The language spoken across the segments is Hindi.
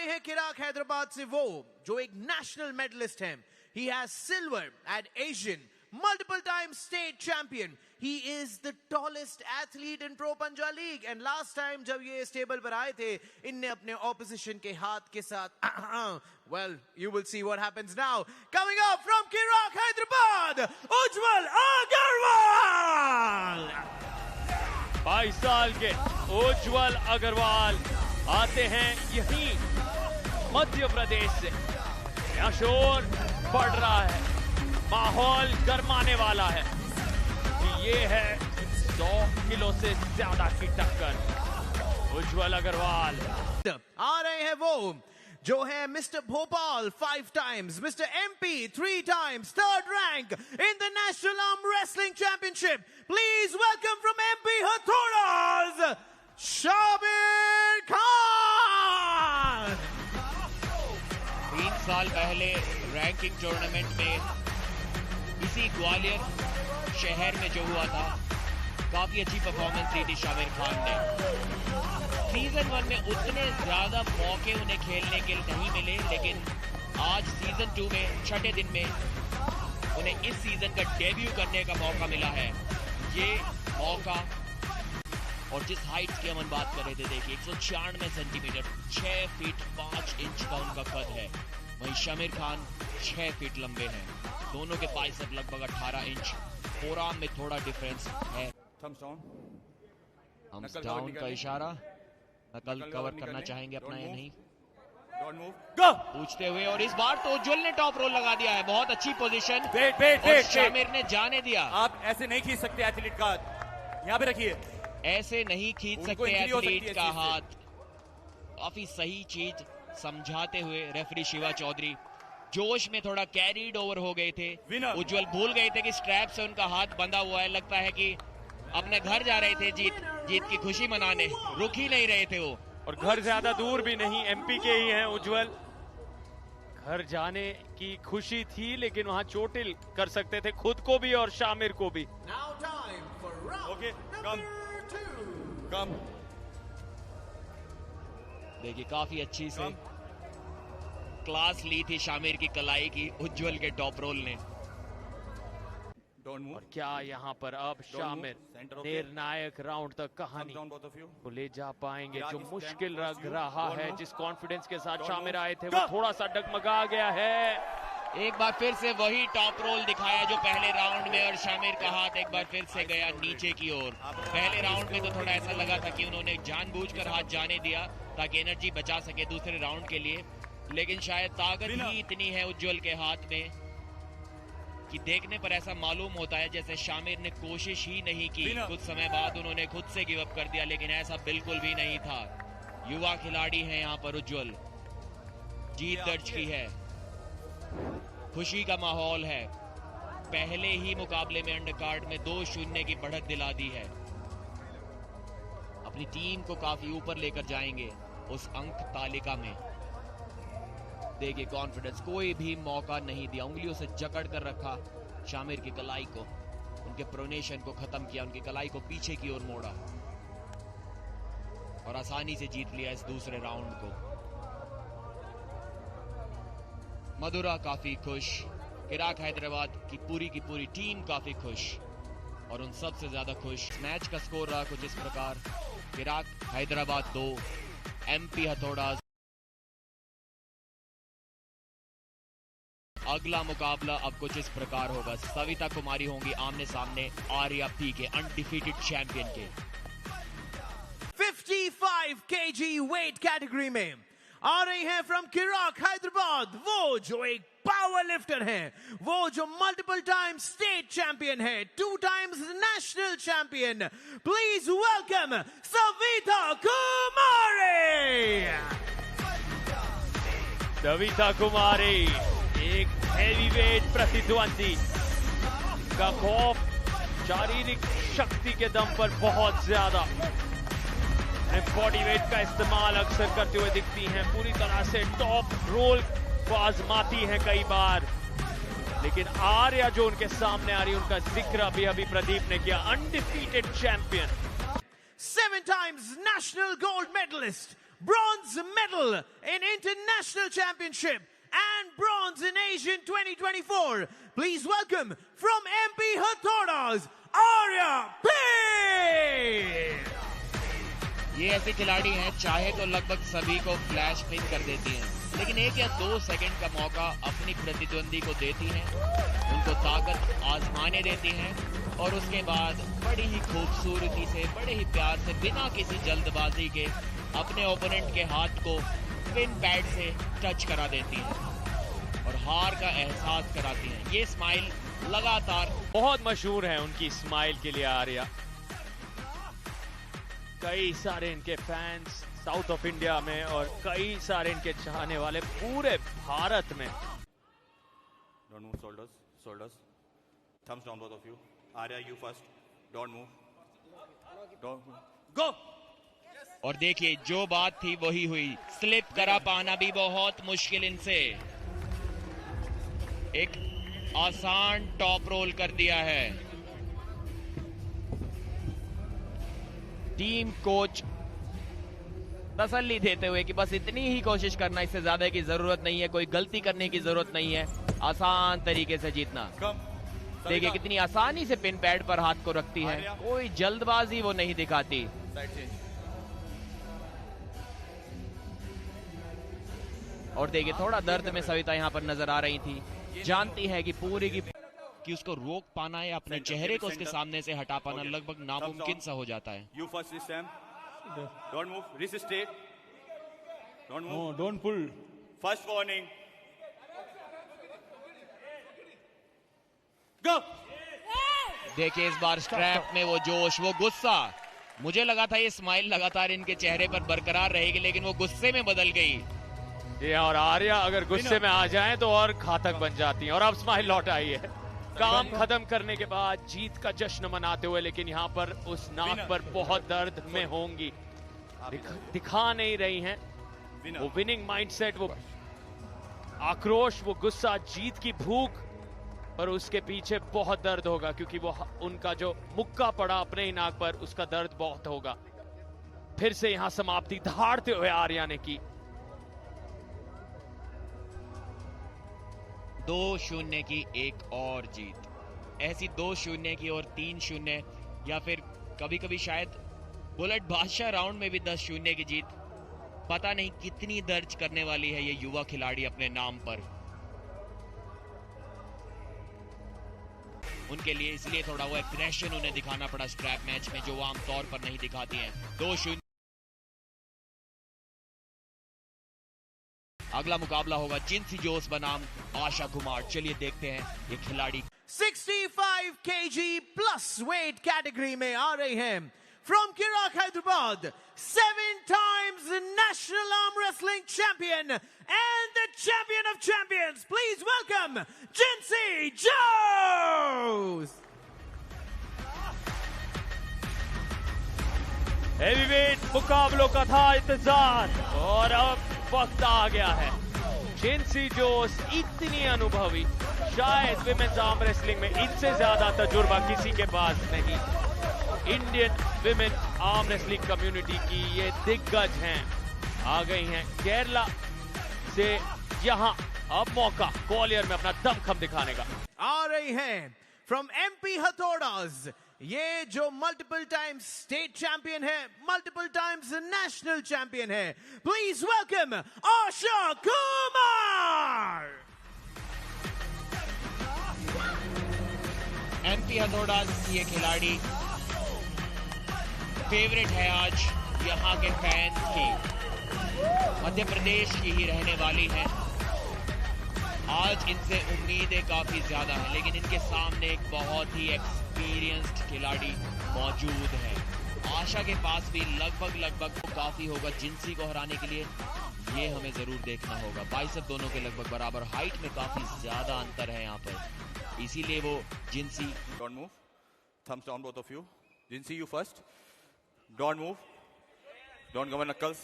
रहे हैं किराक हैदराबाद से वो जो एक नेशनल मेडलिस्ट हैं. He has silver at Asian, multiple time state champion. He is the tallest athlete in Pro Punjab League. And last time जब ये इस टेबल पर आए थे, इनने अपने opposition के हाथ के साथ well, you will see what happens now. Coming up from Kirak Hyderabad, Ujjwal Agarwal. 22 साल के उज्जवल अग्रवाल आते हैं यहीं मध्य प्रदेश से. यहाँ शोर बढ़ रहा है, माहौल गरमाने वाला है. ये है 100 किलो से ज्यादा की टक्कर. उज्जवल अग्रवाल आ रहे हैं वो जो है mister Bhopal 5 times, mister MP 3 times, third rank in the National Arm Wrestling Championship. Please welcome from MP Hathodas, Shabir Khan. 3 साल पहले रैंकिंग टूर्नामेंट में इसी ग्वालियर शहर में जो हुआ था, काफी अच्छी परफॉर्मेंस दी थी शामिर खान ने. सीजन 1 में उतने ज्यादा मौके उन्हें खेलने के लिए नहीं मिले, लेकिन आज सीजन 2 में छठे दिन में उन्हें इस सीजन का डेब्यू करने का मौका मिला है. ये मौका और जिस हाइट की हम बात कर रहे थे, देखिए 196 सेंटीमीटर, 6 फीट 5 इंच का उनका कद है. वहीं शामिर खान 6 फीट लंबे हैं. दोनों के बाइसेप लगभग 18 इंच. फोरआर्म में थोड़ा डिफरेंस है. थम्स डाउन का इशारा. नकल कवर करना चाहेंगे अपना या नहीं पूछते हुए, और इस बार तो उज्जवल ने टॉप रोल लगा दिया है. बहुत अच्छी पोजीशन. वेट शामिर ने जाने दिया. आप ऐसे नहीं खींच सकते एथलीट का हाथ. यहाँ पे रखिए. ऐसे नहीं खींच सकते एथलीट का हाथ. काफी सही चीज समझाते हुए रेफरी शिवा चौधरी जोश में थोड़ा कैरीड ओवर हो गए थे. उज्जवल भूल गए थे कि स्ट्रैप से उनका हाथ बंधा हुआ है. लगता है कि अपने घर जा रहे थे जीत की खुशी मनाने. रुक ही नहीं रहे थे वो. और घर ज्यादा दूर भी नहीं, MP के ही हैं उज्जवल. घर जाने की खुशी थी, लेकिन वहां चोटिल कर सकते थे खुद को भी और शामिर को भी. Okay, कम. देखिए काफी अच्छी से क्लास ली थी शामिर की कलाई की उज्जवल के टॉप रोल ने. और क्या यहाँ पर अब शामिर निर्णायक राउंड तक कहानी को ले जा पाएंगे, जो मुश्किल लग रहा है. जिस कॉन्फिडेंस के साथ शामिर आए थे, वो थोड़ा सा डगमगा गया है. एक बार फिर से वही टॉप रोल दिखाया जो पहले राउंड में, और शामिर का हाथ एक बार फिर से गया नीचे की ओर. पहले राउंड में तो थोड़ा ऐसा लगा था कि उन्होंने जानबूझकर हाथ जाने दिया ताकि एनर्जी बचा सके दूसरे राउंड के लिए, लेकिन शायद ताकत ही इतनी है उज्जवल के हाथ में कि देखने पर ऐसा मालूम होता है जैसे शामिर ने कोशिश ही नहीं की. कुछ समय बाद उन्होंने खुद से गिव अप कर दिया, लेकिन ऐसा बिल्कुल भी नहीं था. युवा खिलाड़ी हैं यहाँ पर उज्जवल. जीत दर्ज की है. खुशी का माहौल है. पहले ही मुकाबले में अंडरकार्ड में 2-0 की बढ़त दिला दी है. अपनी टीम को काफी ऊपर लेकर जाएंगे उस अंक तालिका में. देखिए कॉन्फिडेंस, कोई भी मौका नहीं दिया. उंगलियों से जकड़ कर रखा शामिर की कलाई को, उनके प्रोनेशन को खत्म किया, उनकी कलाई को पीछे की ओर मोड़ा और आसानी से जीत लिया इस दूसरे राउंड को. मधुरा काफी खुश, किराक हैदराबाद की पूरी टीम काफी खुश, और उन सबसे ज्यादा खुश मैच का स्कोर रहा कुछ इस प्रकार. किराक हैदराबाद 2, MP हथौड़ा. अगला मुकाबला अब कुछ इस प्रकार होगा. सविता कुमारी होंगी आमने सामने आर्या पी के, अनडिफीटेड चैंपियन के. 55 kg वेट कैटेगरी में आ रही हैं फ्रॉम किराक हैदराबाद वो जो एक पावर लिफ्टर हैं, वो जो मल्टीपल टाइम स्टेट चैंपियन है, 2 times national champion. Please welcome Savita Kumari. Savita Kumari एक हेवीवेट प्रतिद्वंदी का खौफ शारीरिक शक्ति के दम पर बहुत ज्यादा. बॉडी वेट का इस्तेमाल अक्सर करते हुए दिखती हैं. पूरी तरह से टॉप रोल को आजमाती हैं कई बार, लेकिन आर्या जो उनके सामने आ रही है, उनका जिक्र अभी प्रदीप ने किया. Undefeated champion, 7 times national gold medalist, bronze medal in International Championship and bronze in Asian 2024. Please welcome from MP Hathodas, Arya Pin! ये ऐसे खिलाड़ी हैं, चाहे तो लगभग सभी को फ्लैश पिन कर देती हैं, लेकिन 1 या 2 सेकंड का मौका अपनी प्रतिद्वंदी को देती हैं, उनको ताकत आजमाने देती हैं और उसके बाद बड़ी ही खूबसूरती से, बड़े ही प्यार से, बिना किसी जल्दबाजी के अपने ओपोनेंट के हाथ को पिन पैड से टच करा देती हैं और हार का एहसास कराती हैं। ये स्माइल लगातार बहुत मशहूर है उनकी स्माइल के लिए आर्या। कई सारे इनके फैंस साउथ ऑफ इंडिया में और कई सारे इनके चाहने वाले पूरे भारत में। Don't move, shoulders, shoulders. Thumbs down, both of you. Arya, you first. Don't move. Don't move. Go! और देखिए जो बात थी वही हुई, स्लिप करा पाना भी बहुत मुश्किल इनसे। एक आसान टॉप रोल कर दिया है। टीम कोच तसल्ली देते हुए कि बस इतनी ही कोशिश करना, इससे ज्यादा की जरूरत नहीं है, कोई गलती करने की जरूरत नहीं है, आसान तरीके से जीतना। देखिए कितनी आसानी से पिन पैड पर हाथ को रखती है, कोई जल्दबाजी वो नहीं दिखाती। और देखिए थोड़ा दर्द में सविता यहाँ पर नजर आ रही थी, जानती है कि पूरी की कि उसको रोक पाना या अपने चेहरे को उसके सामने से हटा पाना लगभग नामुमकिन सा हो जाता है। You first this time. Don't move. Wrist straight. Don't move. No, don't pull. First warning. Go! देखिए इस बार स्ट्रैप में वो जोश, वो गुस्सा, मुझे लगा था ये स्माइल लगातार इनके चेहरे पर बरकरार रहेगी, लेकिन वो गुस्से में बदल गई। ये और आर्या अगर गुस्से में आ जाएं तो और घातक बन जाती हैं। और अब स्माइल लौट आई है काम खत्म करने के बाद, जीत का जश्न मनाते हुए, लेकिन यहाँ पर उस नाक पर बहुत दर्द में होंगी, दिखा नहीं रही हैं। वो विनिंग माइंडसेट, वो आक्रोश, वो गुस्सा, जीत की भूख, और उसके पीछे बहुत दर्द होगा क्योंकि वो उनका जो मुक्का पड़ा अपने ही नाक पर, उसका दर्द बहुत होगा। फिर से यहाँ समाप्ति धाड़ते हुए आर्या ने की। 2-0 की एक और जीत, ऐसी 2-0 की और 3-0, या फिर कभी कभी शायद बुलेट बादशाह राउंड में भी 10-0 की जीत, पता नहीं कितनी दर्ज करने वाली है ये युवा खिलाड़ी अपने नाम पर उनके लिए। इसलिए थोड़ा वो एग्रेशन उन्हें दिखाना पड़ा स्ट्रैप मैच में, जो वो आमतौर पर नहीं दिखाती हैं। 2-0 अगला मुकाबला होगा जिंसी जोश बनाम आशा कुमार। चलिए देखते हैं ये खिलाड़ी 65 kg plus weight category में आ रही हैं from Kirak, Hyderabad, 7 times national arm wrestling champion and the champion of champions. Please welcome Jincy Joes. Heavyweight मुकाबलों का था इंतजार और अब वक्त आ गया है। जिंसी जोश इतनी अनुभवी, शायद विमेन्स आर्म रेसलिंग में इनसे ज्यादा तजुर्बा किसी के पास नहीं। Indian women arm wrestling community की ये दिग्गज हैं, आ गई हैं केरला से। यहाँ अब मौका ग्वालियर में अपना दमखम दिखाने का। आ रही हैं फ्रॉम MP Hathodas, ये जो मल्टीपल टाइम्स स्टेट चैंपियन है, मल्टीपल टाइम्स नेशनल चैंपियन है। Please welcome Asha Kumar. MP Hathodas की ये खिलाड़ी फेवरेट है आज यहाँ के फैंस की, मध्य प्रदेश की ही रहने वाली है। आज इनसे उम्मीदें काफी ज्यादा हैं, लेकिन इनके सामने एक बहुत ही एक्सपीरियंस्ड खिलाड़ी मौजूद है। आशा के पास भी लगभग काफी होगा जिंसी को हराने के लिए, ये हमें जरूर देखना होगा। बाइसेप दोनों के लगभग बराबर, हाइट में काफी ज्यादा अंतर है यहाँ पर, इसीलिए वो जिंसी। Don't move. Thumbs down, both of you. Jincy, you first. Don't move. Don't go with knuckles.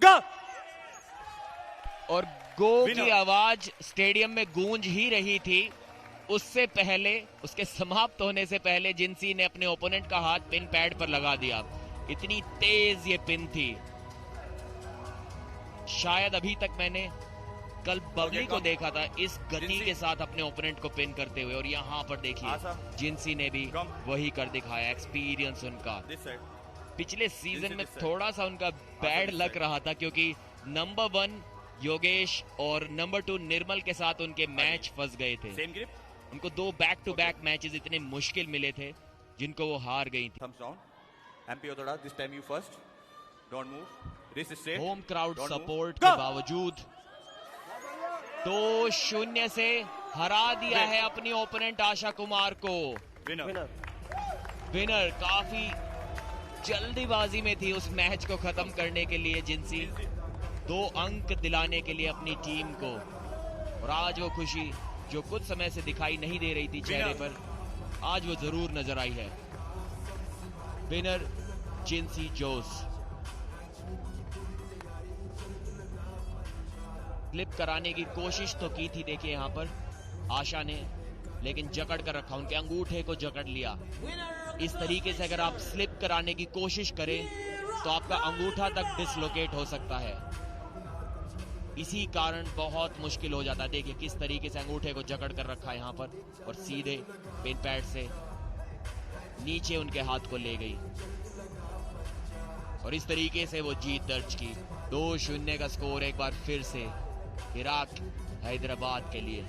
Go! और गो की आवाज स्टेडियम में गूंज ही रही थी। उससे पहले, उसके समाप्त होने से पहले जिंसी ने अपने ओपोनेंट का हाथ पिन पैड पर लगा दिया। इतनी तेज ये पिन थी। शायद अभी तक मैंने कल बबली को देखा था इस गति के साथ अपने ओपोनेंट को पिन करते हुए, और यहाँ पर देखिए जिंसी ने भी वही कर दिखाया। एक्सपीरियंस उनका पिछले सीजन में थोड़ा सा उनका बैड लक रहा था, क्योंकि नंबर 1 योगेश और नंबर 2 निर्मल के साथ उनके मैच फंस गए थे। उनको 2 बैक टू बैक मैचेस इतने मुश्किल मिले थे जिनको वो हार गई थी। होम क्राउड सपोर्ट के बावजूद 2-0 से हरा दिया है अपनी ओपोनेंट आशा कुमार को। विनर काफी जल्दीबाजी में थी उस मैच को खत्म करने के लिए जिंसी, 2 अंक दिलाने के लिए अपनी टीम को, और आज वो खुशी जो कुछ समय से दिखाई नहीं दे रही थी चेहरे पर, आज वो जरूर नजर आई है। विनर जिंसी जोस। फ्लिप कराने की कोशिश तो की थी, देखिए यहाँ पर आशा ने, लेकिन जकड़ कर रखा, उनके अंगूठे को जकड़ लिया। इस तरीके से अगर आप स्लिप कराने की कोशिश करें तो आपका अंगूठा तक डिसलोकेट हो सकता है। इसी कारण बहुत मुश्किल हो जाता है। देखिए किस तरीके से अंगूठे को जकड़ कर रखा है यहाँ पर, और सीधे पेन पैड से नीचे उनके हाथ को ले गई, और इस तरीके से वो जीत दर्ज की। 2-0 का स्कोर एक बार फिर से इराक हैदराबाद के लिए।